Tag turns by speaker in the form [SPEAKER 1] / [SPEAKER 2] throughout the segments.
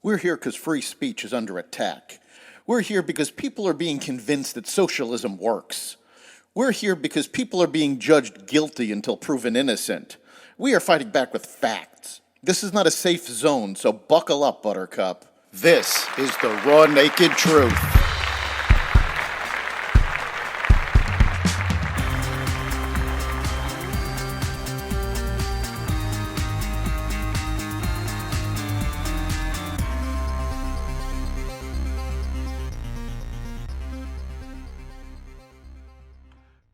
[SPEAKER 1] We're here because free speech is under attack. We're here because people are being convinced that socialism works. We're here because people are being judged guilty until proven innocent. We are fighting back with facts. This is not a safe zone, so buckle up, Buttercup. This is the raw, naked truth.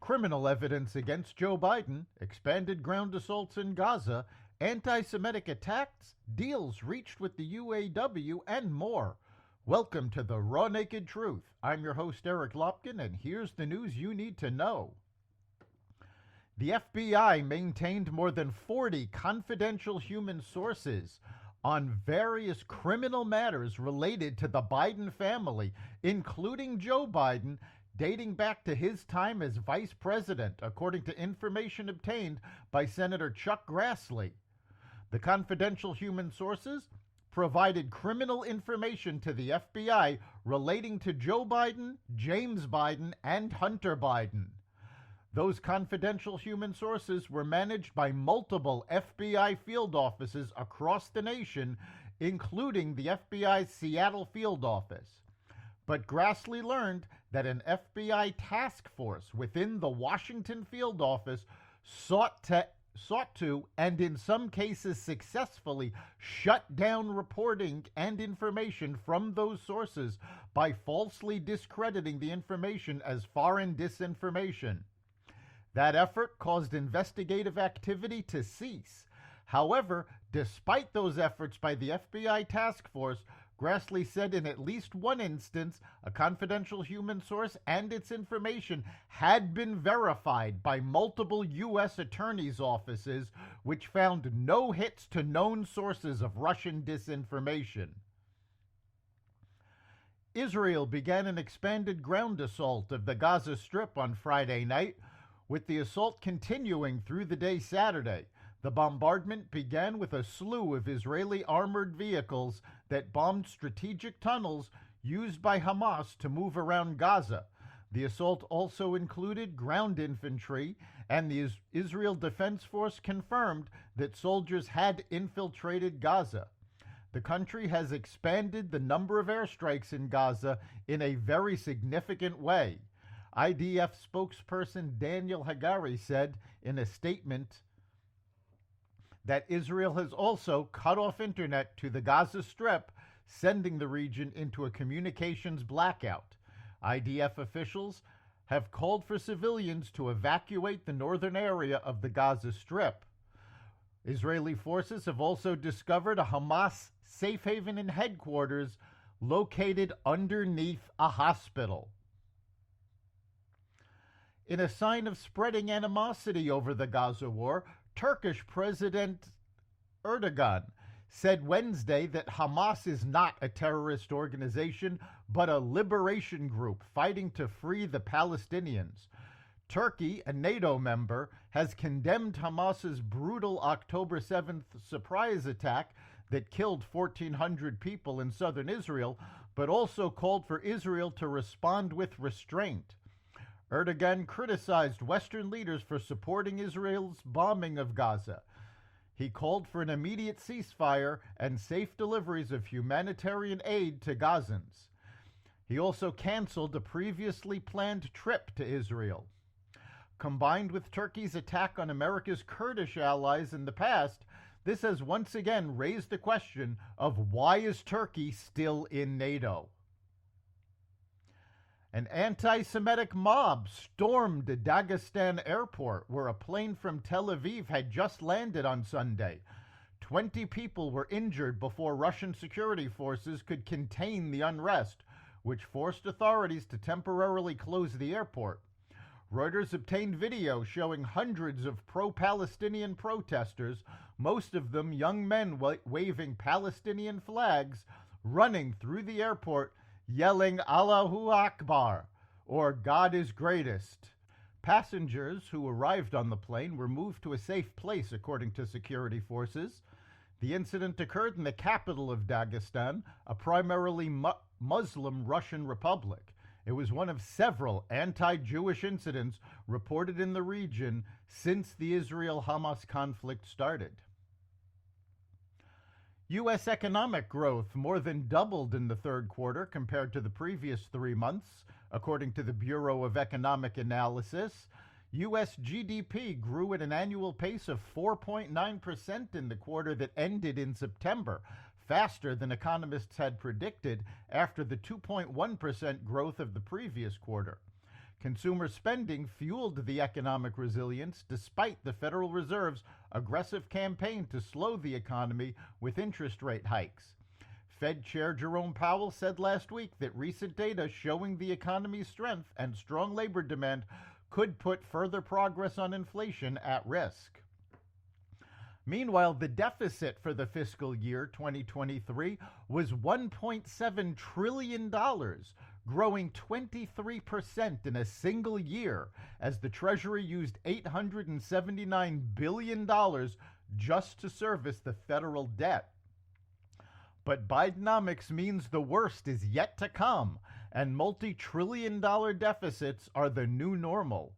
[SPEAKER 2] Criminal evidence against Joe Biden, expanded ground assaults in Gaza, anti-Semitic attacks, deals reached with the UAW, and more. Welcome to the Raw Naked Truth. I'm your host, Eric Lopkin, and here's the news you need to know. The FBI maintained more than 40 confidential human sources on various criminal matters related to the Biden family, including Joe Biden, dating back to his time as vice president, according to information obtained by Senator Chuck Grassley. The confidential human sources provided criminal information to the FBI relating to Joe Biden, James Biden, and Hunter Biden. Those confidential human sources were managed by multiple FBI field offices across the nation, including the FBI's Seattle field office. But Grassley learned that an FBI task force within the Washington field office sought to, and in some cases successfully, shut down reporting and information from those sources by falsely discrediting the information as foreign disinformation. That effort caused investigative activity to cease. However, despite those efforts by the FBI task force, Grassley said in at least one instance, a confidential human source and its information had been verified by multiple U.S. attorneys' offices, which found no hits to known sources of Russian disinformation. Israel began an expanded ground assault of the Gaza Strip on Friday night, with the assault continuing through the day Saturday. The bombardment began with a slew of Israeli armored vehicles that bombed strategic tunnels used by Hamas to move around Gaza. The assault also included ground infantry, and the Israel Defense Force confirmed that soldiers had infiltrated Gaza. The country has expanded the number of airstrikes in Gaza in a very significant way. IDF spokesperson Daniel Hagari said in a statement that Israel has also cut off internet to the Gaza Strip, sending the region into a communications blackout. IDF officials have called for civilians to evacuate the northern area of the Gaza Strip. Israeli forces have also discovered a Hamas safe haven and headquarters located underneath a hospital. In a sign of spreading animosity over the Gaza war, Turkish President Erdogan said Wednesday that Hamas is not a terrorist organization, but a liberation group fighting to free the Palestinians. Turkey, a NATO member, has condemned Hamas's brutal October 7th surprise attack that killed 1,400 people in southern Israel, but also called for Israel to respond with restraint. Erdogan criticized Western leaders for supporting Israel's bombing of Gaza. He called for an immediate ceasefire and safe deliveries of humanitarian aid to Gazans. He also canceled a previously planned trip to Israel. Combined with Turkey's attack on America's Kurdish allies in the past, this has once again raised the question of why is Turkey still in NATO? An anti-Semitic mob stormed the Dagestan airport, where a plane from Tel Aviv had just landed on Sunday. 20 people were injured before Russian security forces could contain the unrest, which forced authorities to temporarily close the airport. Reuters obtained video showing hundreds of pro-Palestinian protesters, most of them young men waving Palestinian flags, running through the airport yelling Allahu Akbar, or God is greatest. Passengers who arrived on the plane were moved to a safe place, according to security forces. The incident occurred in the capital of Dagestan, a primarily Muslim Russian republic. It was one of several anti-Jewish incidents reported in the region since the Israel-Hamas conflict started. U.S. economic growth more than doubled in the third quarter compared to the previous 3 months, according to the Bureau of Economic Analysis. U.S. GDP grew at an annual pace of 4.9% in the quarter that ended in September, faster than economists had predicted after the 2.1% growth of the previous quarter. Consumer spending fueled the economic resilience despite the Federal Reserve's aggressive campaign to slow the economy with interest rate hikes. Fed Chair Jerome Powell said last week that recent data showing the economy's strength and strong labor demand could put further progress on inflation at risk. Meanwhile, the deficit for the fiscal year 2023 was $1.7 trillion, growing 23% in a single year, as the Treasury used $879 billion just to service the federal debt. But Bidenomics means the worst is yet to come, and multi-trillion-dollar deficits are the new normal.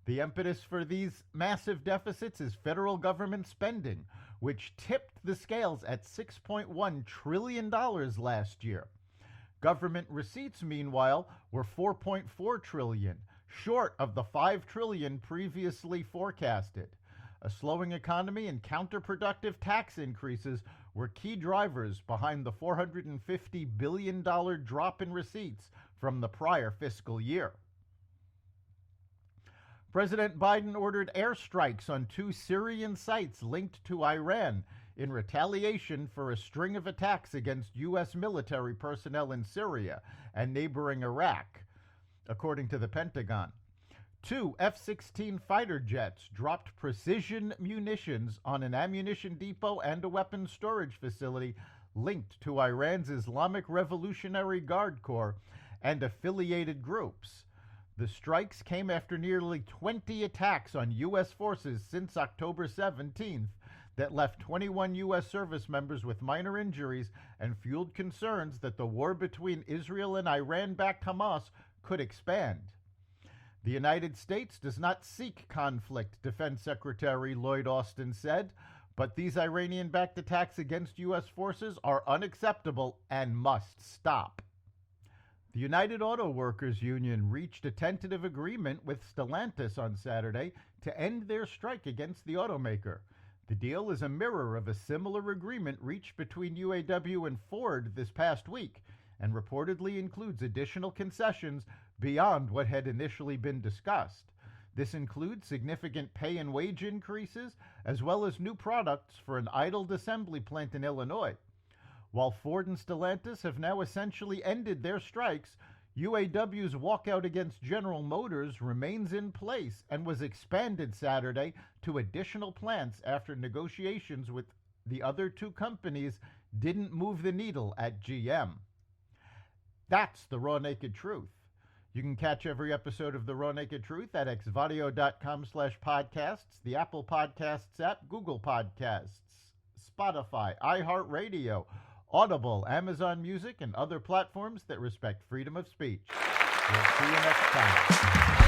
[SPEAKER 2] The impetus for these massive deficits is federal government spending, which tipped the scales at $6.1 trillion last year. Government receipts, meanwhile, were $4.4 trillion, short of the $5 trillion previously forecasted. A slowing economy and counterproductive tax increases were key drivers behind the $450 billion drop in receipts from the prior fiscal year. President Biden ordered airstrikes on 2 Syrian sites linked to Iran in retaliation for a string of attacks against U.S. military personnel in Syria and neighboring Iraq, according to the Pentagon. 2 F-16 fighter jets dropped precision munitions on an ammunition depot and a weapons storage facility linked to Iran's Islamic Revolutionary Guard Corps and affiliated groups. The strikes came after nearly 20 attacks on U.S. forces since October 17th that left 21 U.S. service members with minor injuries and fueled concerns that the war between Israel and Iran-backed Hamas could expand. The United States does not seek conflict, Defense Secretary Lloyd Austin said, but these Iranian-backed attacks against U.S. forces are unacceptable and must stop. The United Auto Workers Union reached a tentative agreement with Stellantis on Saturday to end their strike against the automaker. The deal is a mirror of a similar agreement reached between UAW and Ford this past week, and reportedly includes additional concessions beyond what had initially been discussed. This includes significant pay and wage increases, as well as new products for an idled assembly plant in Illinois. While Ford and Stellantis have now essentially ended their strikes, UAW's walkout against General Motors remains in place and was expanded Saturday to additional plants after negotiations with the other 2 companies didn't move the needle at GM. That's the Raw Naked Truth. You can catch every episode of The Raw Naked Truth at xvadio.com/podcasts, the Apple Podcasts app, Google Podcasts, Spotify, iHeartRadio, Audible, Amazon Music, and other platforms that respect freedom of speech. We'll see you next time.